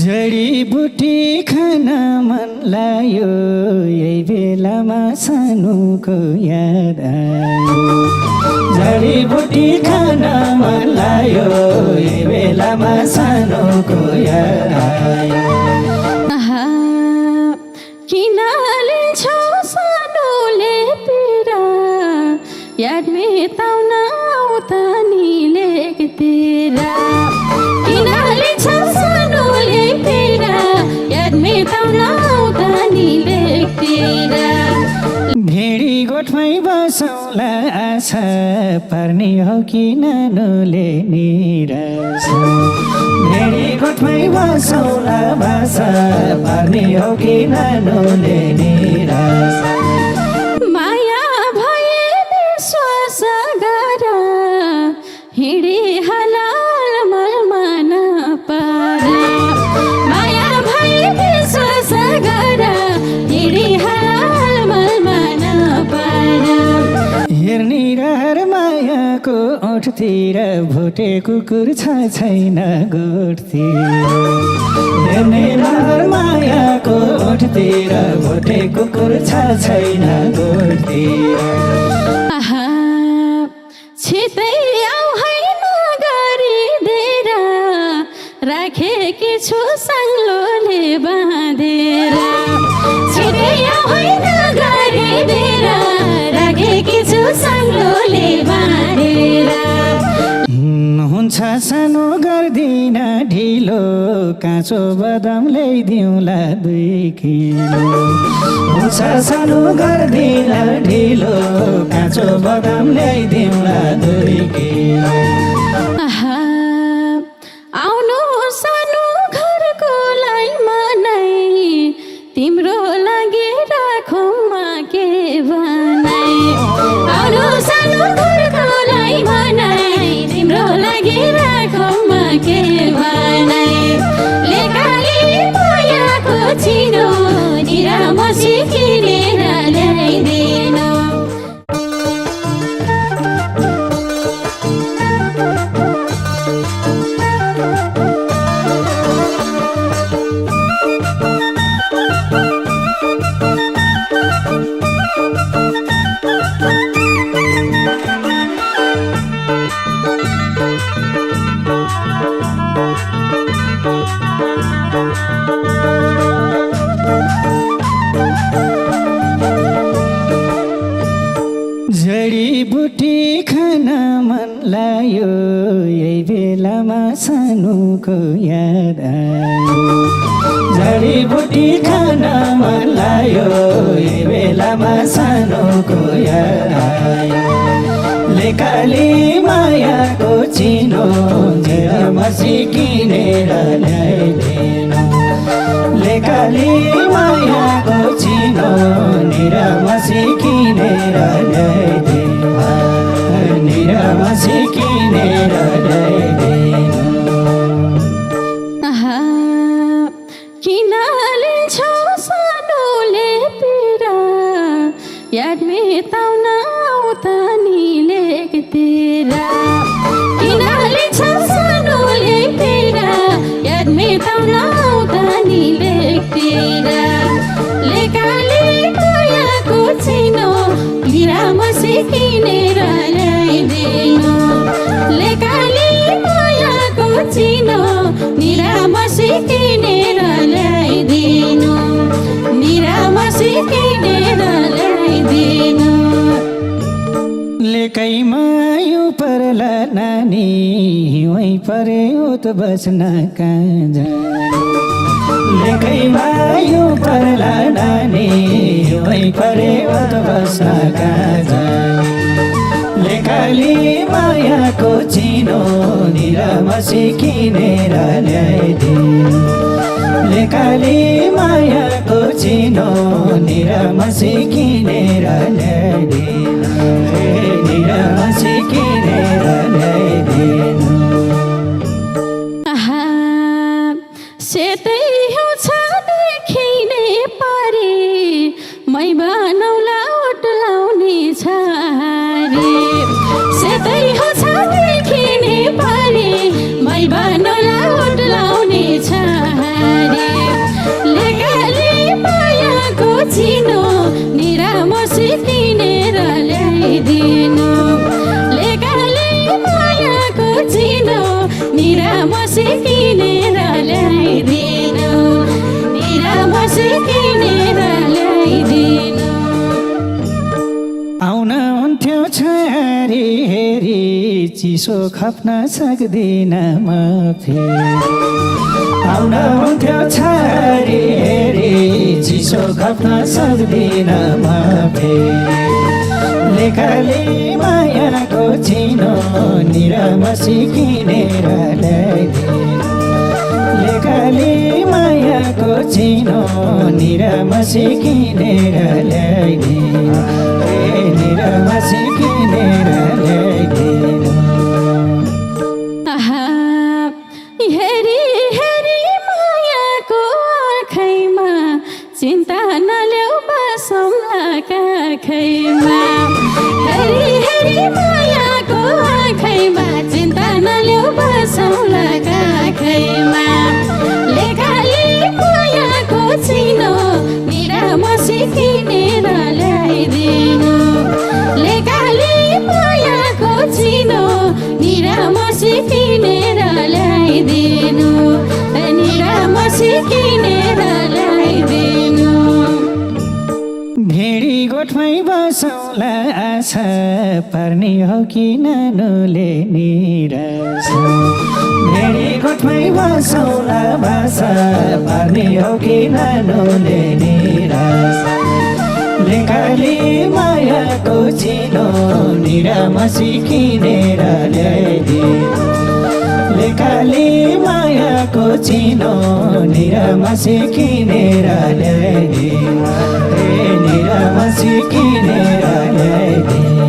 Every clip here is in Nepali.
जडीबुटी खान मन लाग्यो यही बेलामा सानोको याद आयो। जडीबुटी खान मन लाग्यो यही बेलामा सानोको याद आयो। किन लिन्छौ सानोले पिरा याद मेटाउन आउँदा नि लेखतेरा। किन लिन्छौ सानोले पिरा याद मेटाउन आउँदा नि लेखतेरा। भेडी गोठमै बसौँला आशा पर्ने हो कि नानुले निराश। भेडी गोठमै बसौँला भाषा पर्ने हो कि नानुले निराश। माया भए विश्वास गर हिँडे हलाल मलमा नपारा। माया भए विश्वास गर हिँडे हलाल मलमा नपारा। हेर्ने रहर मायाको ओठतिर भोटे कुकुर छ छैन गोठतिर। हेर्ने रहर मायाको ओठतिर भोटे कुकुर छ छैन गोठतिर। छिटै आऊ है नगरिदिएर राखेकी छु साङ्लोले बाँधेर। छिटै आऊ है नगरिदिएर राखेकी छु साङ्लोले बाँधेर। हुन्छ सानो गर्दिन ढिलो काँचो बदाम ल्याइदिउँला 2 किलो। हुन्छ सानो गर्दिन ढिलो काँचो बदाम ल्याइदिउँला 2 किलो। आउनु सानो घरको लाइमा नै तिम्रो लागि राखौँमा के भनाइ। आउनु सानो घरको लाइमा नै तिम्रो लागि राखौँमा के भनाइ। लेकाली मायाको चिनो निरामसी किनेर ल्याइदिनु। जडीबुटी खान मन लाग्यो यही बेलामा सानोको याद आयो। जडीबुटी खान मन लाग्यो यही बेलामा सानोको याद आयो। लेकाली मायाको चिनो निरामसी किनेर ल्याइदिनु। लेकाली मायाको चिनो निरामसी किनेर ल्याइदिनु। निरामसी किनेर ल्याइदिनु। किन लिन्छौ सानोले पिरा याद मेटाउन आउँदा नि लेखतेरा। किन लिन्छौ सानोले पिरा याद मेटाउन आउँदा नि लेखतेरा। लेकाली मायाको चिनो निरामसी किनेर ल्याइदिनु। लेकाली मायाको चिनो निरामसी किनेर ल्याइदिनु। निरामसी किनेर ल्याइदिनु। लेकैमा यो परला नानी वहीँ पर्यो त बस्न कहाँ जाने। लेकैमा यो परला नानी वहीँ पर्यो त बस्न कहाँ जाने। लेकाली मायाको चिनो निरामसी किनेर ल्याइदिनु। लेकाली मायाको चिनो निरामसी किनेर ल्याइदिनु। निरामसी किनेर ल्याइदिनु। सेतै हुन्छ देखिने पारे मै बनाउला ओट लाउने छारे। सेतै हुन्छ देखिने पारे मै बनाउला ओट लाउने छारे। चिसो खप्न सक्दिन म फेरि आउन हुन्थ्यो छाडी हेरी चिसो खप्न सक्दिन म फेरि लेखाले मायाको चिनो निरामसी किनेर ल्याइदिनु लेखाले मायाको चिनो निरामसी किनेर ल्याइदिनु निरामसी किनेर ल्याइदिनु हेरी हेरी मायाको आँखैमा चिन्ता नल्याउ बसौँला काखैमा हेरी हेरी मायाको आँखैमा चिन्ता नल्याउ बसौँला काखैमा लेखाले मायाको चिनो निरामसी किनेर ल्याइदिनु लेखाले मायाको चिनो निरामसी किनेर ल्याइदिनु निरामसी किनेर ल्याइदिनु भेडी गोठमै बसौँला आशा पर्ने हो कि नानुले निराश भेडी गोठमै बसौँला भाषा पर्ने हो कि नानुले निराश लेखाले मायाको चिनो निरामसी किनेर ल्याइदिनु लेखाले मायाको चिनो निरामसी किनेर ल्याइदिनु निरामसी किनेर ल्याइदिनु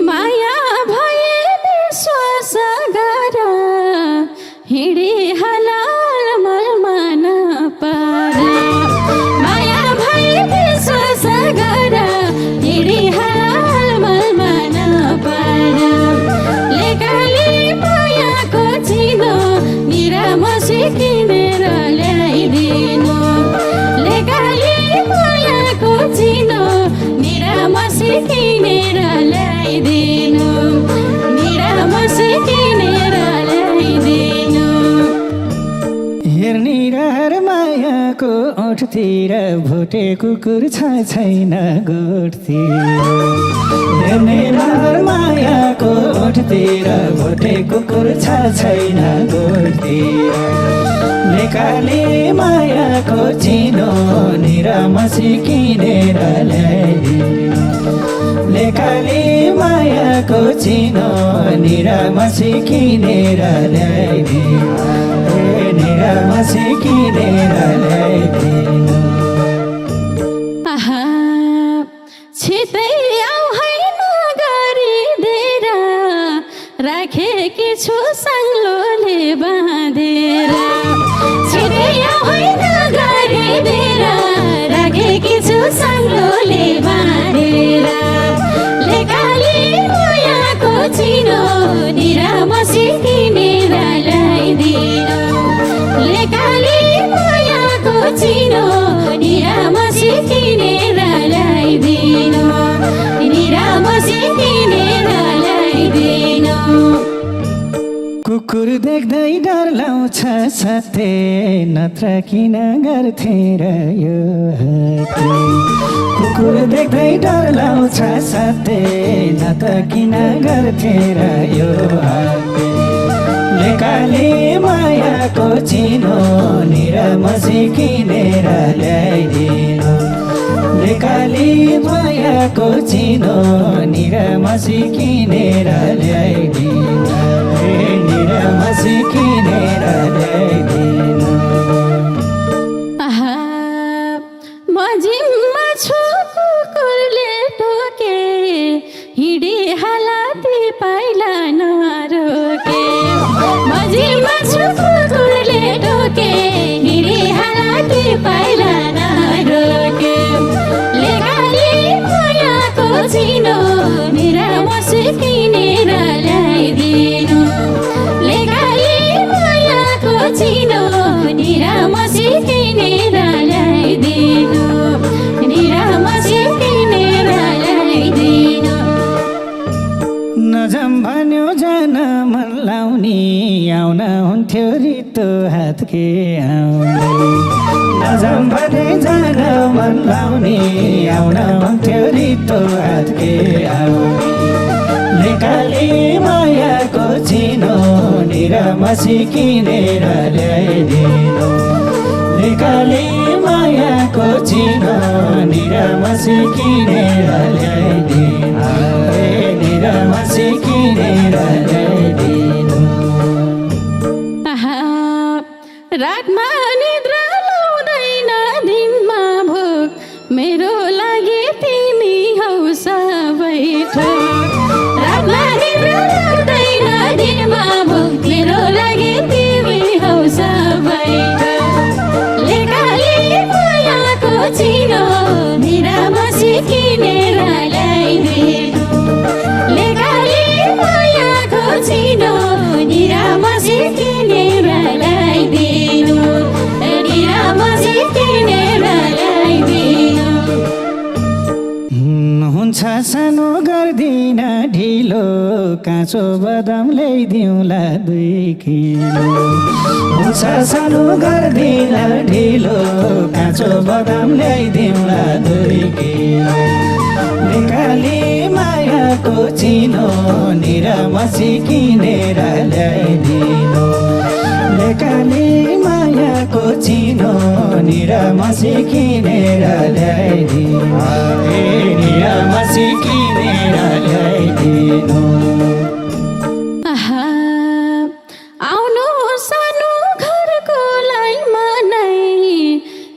माया भए विश्वास गर हिँडी हलाल मलमा नपर माया भए विश्वास गर हिँडी हलाल मलमा नपर लेखाले मायाको चिनो निरामसी किनेर ल्याइदिनु लेखाले मायाको चिनो निरामसी किनेर ल्याइदिनु निरामसी किनेर ल्याइदिनु हेर्ने रहर मायाको ओठतिर भोटे कुकुर छ छैन गोठतिर हेर्ने रहर मायाको ओठतिर भोटे कुकुर छ छैन गोठतिर लेखाले मायाको चिनो निरामसी किनेर ल्याइदिनु लेखाले मायाको चिनो निरामसी किनेर ल्याइदिनु निरामसी किनेर ल्याइदिनु छिटै आऊ हैन गरिदिएर राखेकी छु साङ्लोले बाँधेर छिटै आऊ हैन गरिदिएर राखेकी छु साङ्लोले बाँधेर लेखाले मायाको चिनो निरामसी किनेर ल्याइदिनु लेखाले मायाको चिनो निरामसी किनेर ल्याइदिनु निरामसी किनेर ल्याइदिनु कुकुर देख्दै डर लाउँछ सत्य नत्र किन गर्थे र यो हत्या कुकुर देख्दै डर लाउँछ सत्य नत्र किन गर्थे र यो हत्या लेखाले मायाको चिनो निरामसी किनेर ल्याइदिनु लेखाले मायाको चिनो निरामसी किनेर ल्याइदिनु निरामसी किनेर ल्याइदिनु म जिम्मा छु कुकुरले टोके हिँडी हालाती पाइला नरोके म जिम्मा छु कुकुरले टोके हिँडी हालाती पाइला नरोके लेखाले मायाको चिनो निरामसी किनेर ल्याइदिनु लेखाले मायाको चिनो निरामसी किनेर ल्याइदिनु निरामसी किनेर ल्याइदिनु नजाम भन्यो जान मन लाउने आउन हुन्थ्यो रित्तो हात के आउने नजाम भने जान मन लाउने आउन हुन्थ्यो रित्तो हात के आउने लेकाली मायाको चिनो निरामसी किनेर ल्याइदिनु लेकाली मायाको चिनो निरामसी किनेर ल्याइदिनु निरामसी किनेर ल्याइदिनु रातमा निद्रा लाउँदैन दिनमा भोक मेरो लागि तिमी हौ सबै थोक रातमा निद्रा लाउँदैन दिनमा भोक मेरो लागि तिमी हौ सबै थोक लेकाली मायाको चिनो निरामसी किनेर ल्याइदिनु लेकाली मायाको चिनो निरामसी किनेर ल्याइदिनु निरामसी किनेर ल्याइदिनु हुन्छ सानो गर्दिन ढिलो काँचो बदाम ल्याइदिउँला 2 किलो हुन्छ सानो गर्दिन ढिलो काँचो बदाम ल्याइदिउँला 2 किलो लेकाली मायाको चिनो निरामसी किनेर ल्याइदिनु लेकाली मायाको चिनो निरामसी किनेर ल्याइदिनु निरामसी किनेर ल्याइदिनु आउनु सानो घरको लाइमा नै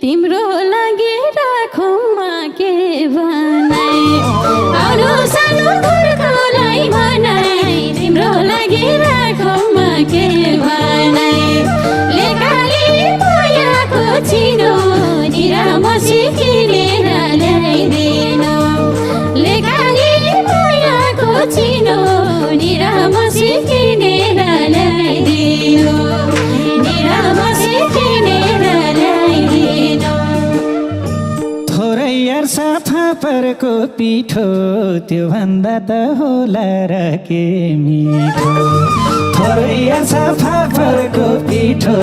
तिम्रो लागि राखौँमा के भनाइ आउनु सानो घरको लाइमा नै तिम्रो लागि राखौँमा के भनाइ लेकाली मायाको चिनो निरामसी किनेर ल्याइदिनु लेकाली मायाको चिनो निरामसी किनेर ल्याइदिनु निरामसी किनेर ल्याइदिनु थोरै अर्सा फापरको पिठो त्यो भन्दा त होला र के मिठो थोरै अर्सा फापरको पिठो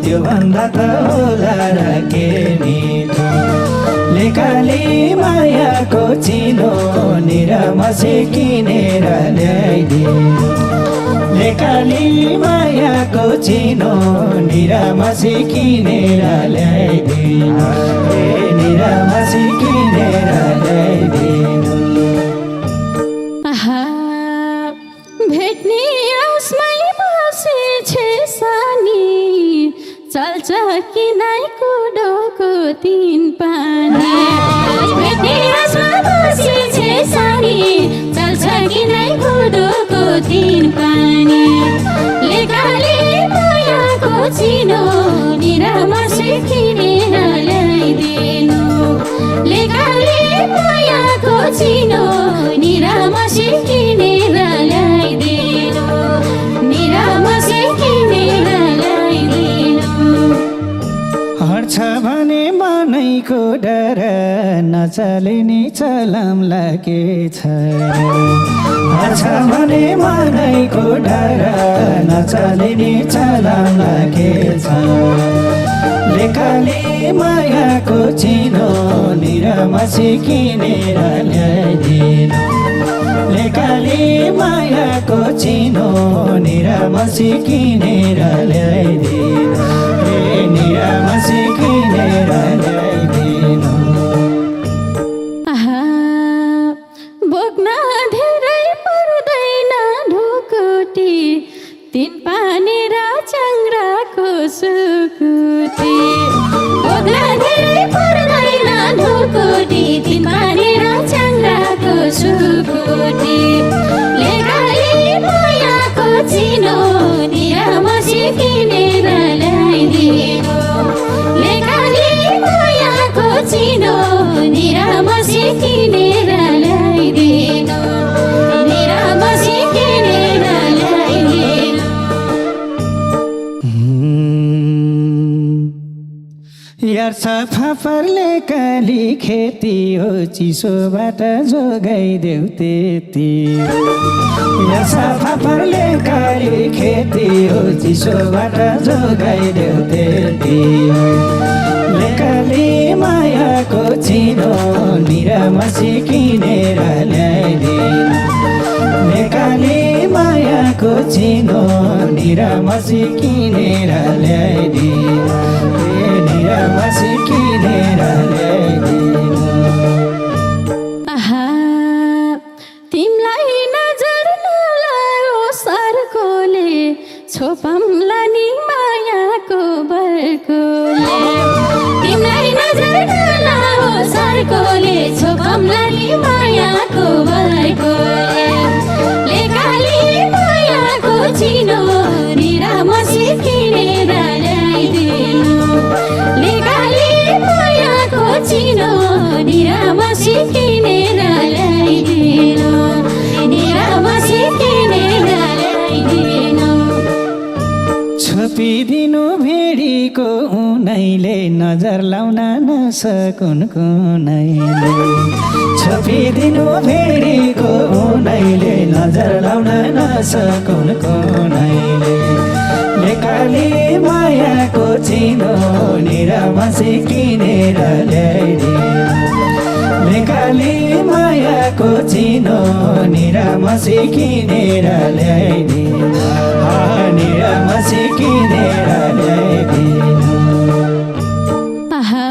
त्यो भन्दा त होला र के मिठो लेकाली मायाको चिनो निरामसी किनेर ल्याइदिनु लेकाली मायाको चिनो निरामसी किनेर ल्याइदिनु निरामसी किनेर ल्याइदिनु भेट्ने आसमै बसेछे सानी चल्छ कि नाइ कुडोको 3 पानी भेट्ने आसमा बसेछे सानी चल्छ कि नाइ कुडोको 3 पानी लेकाली मायाको चिनो निरामसी किनेर ल्याइदिनु लेकाली मायाको चिनो निरामसी किनेर ल्याइदिनु निरामसी किनेर ल्याइदिनु हर्छ भने मनैको डर नचलिने चलामला के छ हर्छ भने मनैको डर नचलिने चलामला के छ लेकाली मायाको चिनो निरामसी किनेर ल्याइदिनु लेकाली मायाको चिनो निरामसी किनेर ल्याइदिनु निरामसी किनेर ल्याइदिनु बोक्न धेरै पर्दैन ढुकुटी 3 पानी र च्याङ्ग्राको सुकुटी बोक्न धेरै पर्दैन ढुकुटी 3 पानी र च्याङ्ग्राको सुकुटी लेकाली मायाको चिनो निरामसी किनेर ल्याइदिनु लेकाली मायाको चिनो निरामसी किनेर ल्याइदिनु निरामसी किनेर ल्याइदिनु यार फापरले काली खेती हो चिसोबाट जोगाइदेऊ त्यति यार फापरले काली खेती हो चिसोबाट जोगाइदेऊ त्यति लेकाली मायाको चिनो निरामसी किनेर ल्याइदिनु लेकाली मायाको चिनो निरामसी किनेर ल्याइदिनु निरामसी किनेर ल्याइदिनु आहा तिमलाई नजर नलायो सर्कोले छोपम्ला नि मायाको बर्कोले तिमलाई नजर नलायो सर्कोले छोपम्ला नि मायाको बर्कोले लेकाली मायाको चिनो निरामसी किनेर ल्याइदिनु लेकाली मायाको चिनो निरामसी किनेर ल्याइदिनु निरामसी किनेर ल्याइदिनु छोपिदिनु भेडीको उनैले नजर लाउन नसकुन् कुनैले छोपिदिनु भेडीको उनैले नजर लाउन नसकुन् कुनैले लेकाली मायाको चिनो निरामसी किनेर ल्याइदिनु लेकाली मायाको चिनो निरामसी किनेर ल्याइदिनु निरामसी किनेर ल्याइदिनु आहा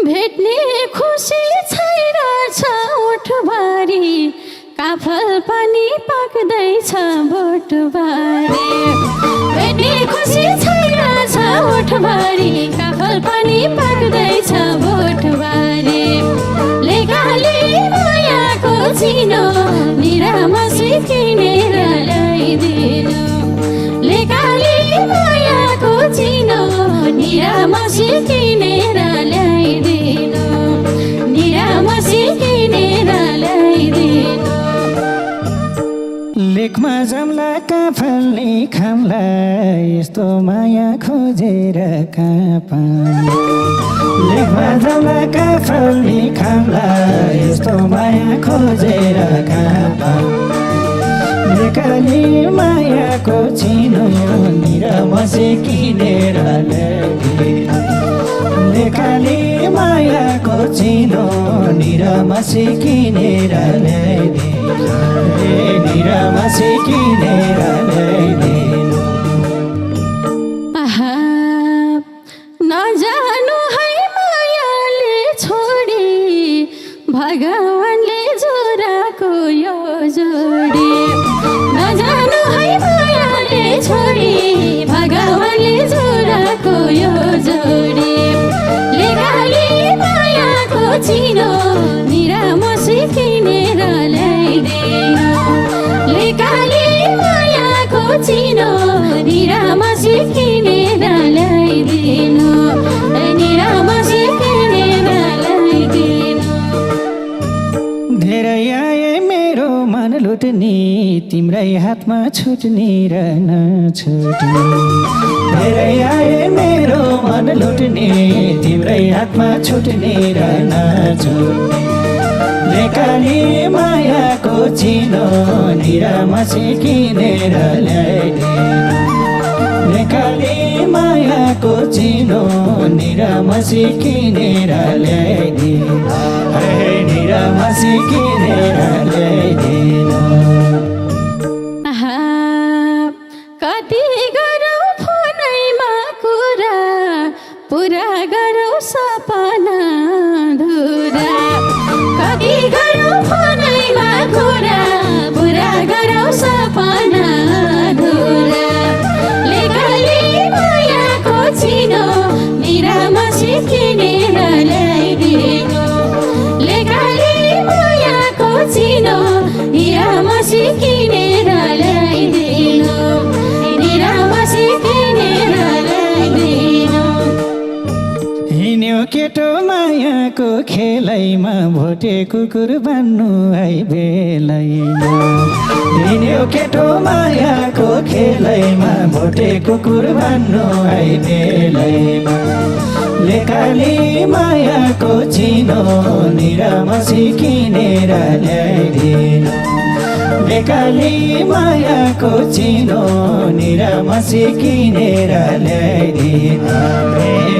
भेट्ने खुसी छैरछ ओठबारी काफल पनि पाक्दैछ बोटबारी भेट्ने खुसी छैरछ ओठबारी काफल पनि पाक्दैछ बोटबारी लेकाली मायाको चिनो निरामसी किनेर ल्याइदिनु लेकाली मायाको चिनो निरामसी किनेर ल्याइदिनु निरामसी किनेर ल्याइदिनु लेखमा जम्ला काफल्ने खामलाई यस्तो माया खोजेर कहाँ पाऊँ लेखमा जम्ला काफल्ने खामलाई यस्तो माया खोजेर कहाँ पाऊँ लेकाली मायाको चिनो निरामसी किनेर ल्याइदिनु लेकाली मायाको चिनो निरामसी किनेर ल्याइदिनु निरामसी किनेर ल्याइदिनु आहा नजानु है मायाले छोडी भगवानले जोराको यो जोडी नजानु है मायाले छोडी भगवानले जोराको यो जोडी लेकाली मायाको चिनो निरामसी किनेर ल्याइदिनु लेकाली मायाको चिनो निरामसी किनेर ल्याइदिनु निरामसी किनेर ल्याइदिनु धेरै आए मेरो मन लुट्ने तिम्रै हातमा छुट्ने र नछुट्ने धेरै आए मेरो मन लुट्ने तिम्रै हातमा छुट्ने र नछुट्ने लेकाली मायाको चिनो निरामसी किनेर ल्याइदिनु लेकाली मायाको चिनो निरामसी किनेर ल्याइदिनु निरामसी किनेर ल्याइदिनु आहा कति गरौँ फोनैमा कुरा पुरा गरौँ सपना धुरा कति गरौँ फोनैमा कुरा पुरा गरौँ सपना धुरा लेकाली मायाको चिनो निरामसी किनेर ल्याइदिनु लेकाली मायाको चिनो निरामसी किनेर ल्याइदिनु निरामसी किनेर ल्याइदिनु हिँड्यो केटो मायाको खेलैमा भोटे कुकुर बन्नु है बेलैमा हिँड्यो केटो मायाको खेलैमा भोटे कुकुर बन्नु है बेलैमा लेकाली मायाको चिनो निरामसी किनेर ल्याइदिनु लेकाली मायाको चिनो निरामसी किनेर ल्याइदिनु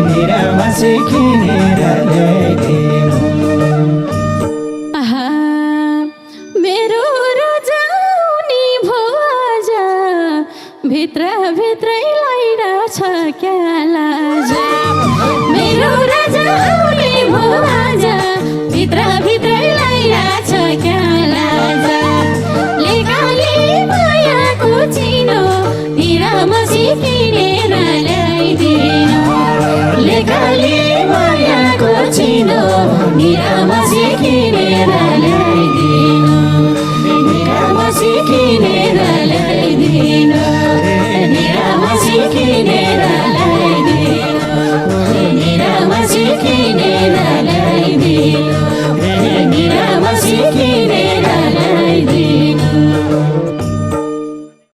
निरामसी किनेर ल्याइदिनु आहा मेरो क्या लाज मेरो राजा आउने भो आज भित्र